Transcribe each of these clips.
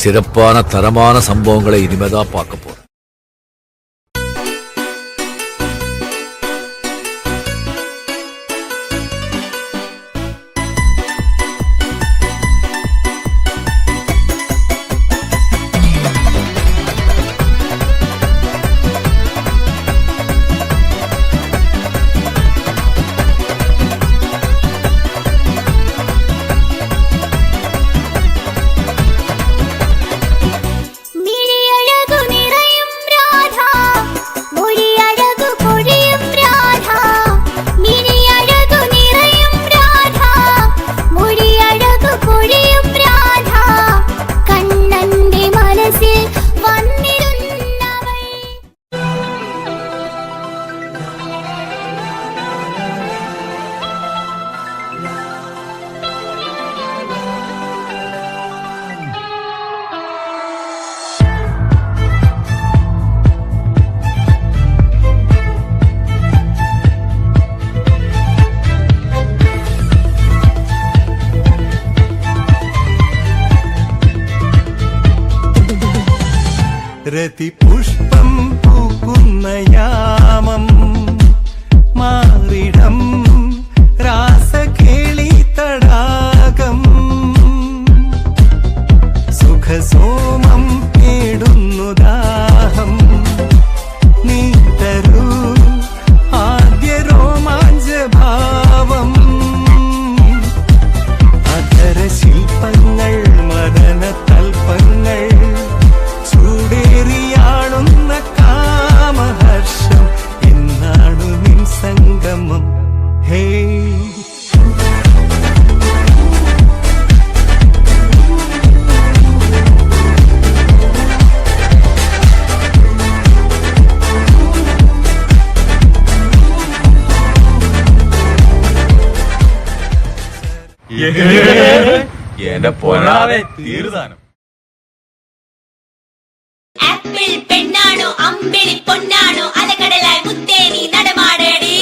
சிறப்பான தரமான சம்பவங்களை இனிமேதான் பார்க்க போறோம். രതിപുഷ്പം പൂക്കുന്ന യാമം മാറിടം രാസകേളി തടാകം സുഖസോമം തേടുന്നു ദാഹം നീ തരൂ ആദ്യ രോമാഞ്ചഭാവം അധര ശില്പങ്ങൾ മദന തൽപ്പങ്ങൾ ചൂടേറിയാളുന്ന കാമഹർഷം എന്നാണു നിൻ സംഗമം ഹേ എന്റെ പൊന്നാവെ തീർതാനം. ആപ്പിൾ പെണ്ണാണോ അമ്പിളി പൊന്നാണോ അലകടലായി മുത്തേനി നടമാടേടി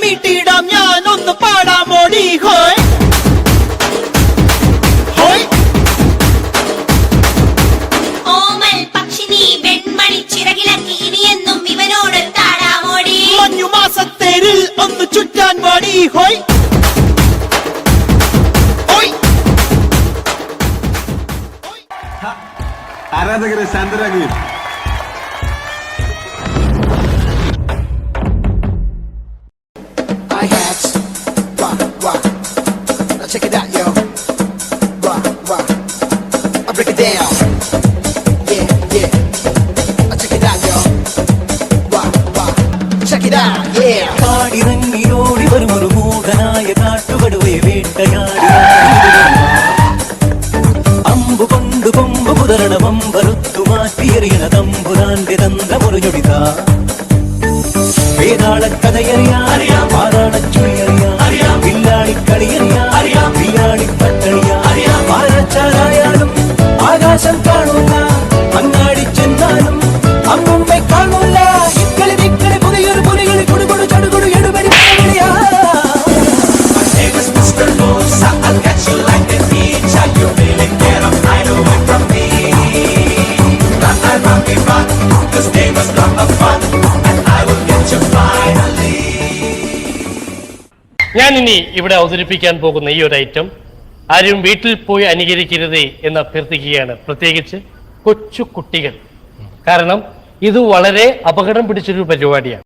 മീട്ടിടാം ഞാൻ ഒന്ന് പാടാമോടി ഹോയ് ഹോയ് ഓമൽ പക്ഷിനി വെൺമണി ചിറകിളക്കി ഇനിയെന്നും ഇവനോട് താടാമോടി മഞ്ഞുമാസത്തേരിൽ ഒന്ന് ചുറ്റാൻ പാടി ഹോയ് ആരാധകരെ ശാന്തരാകുകയും check it out, yo. Rock, rock. I break it down. Yeah, yeah. Check it out, yo. Rock, rock. Check it out, yeah. കാടിറങ്ങി ഓടി വരും ഒരു മൂകനായ കാട്ടുകടുവയെ വേട്ടയാടി അമ്പു കൊണ്ടു കൊമ്പ് പുതരണ വമ്പറുത്തു മാറ്റിയെറിയണ തമ്പുരാന്റെ തന്ത്രമൊരു ഞൊടിത വേതാളക്കഥയറിയാം പാതാളച്ചുഴിയറിയാം വില്ലാളിക്കളിയറിയാം വില്ലാളിപ്പട്ടണിയാം ആരാച്ചാരായാലും ആകാശം കാണൂല അങ്ങാടി ചെന്നാലും അമ്മുമ്മെ കാണൂല ഇക്കളി നിക്കളി പുതിയൊരു പുലികളി കൊടുകൊടു ചടുകൊടു എടുപടി ഞാൻ ഇനി ഇവിടെ അവതരിപ്പിക്കാൻ പോകുന്ന ഈ ഒരു ഐറ്റം ആരും വീട്ടിൽ പോയി അനുകരിക്കരുതേ എന്ന് അഭ്യർത്ഥിക്കുകയാണ്, പ്രത്യേകിച്ച് കൊച്ചു കുട്ടികൾ. കാരണം ഇത് വളരെ അപകടം പിടിച്ചൊരു പരിപാടിയാണ്.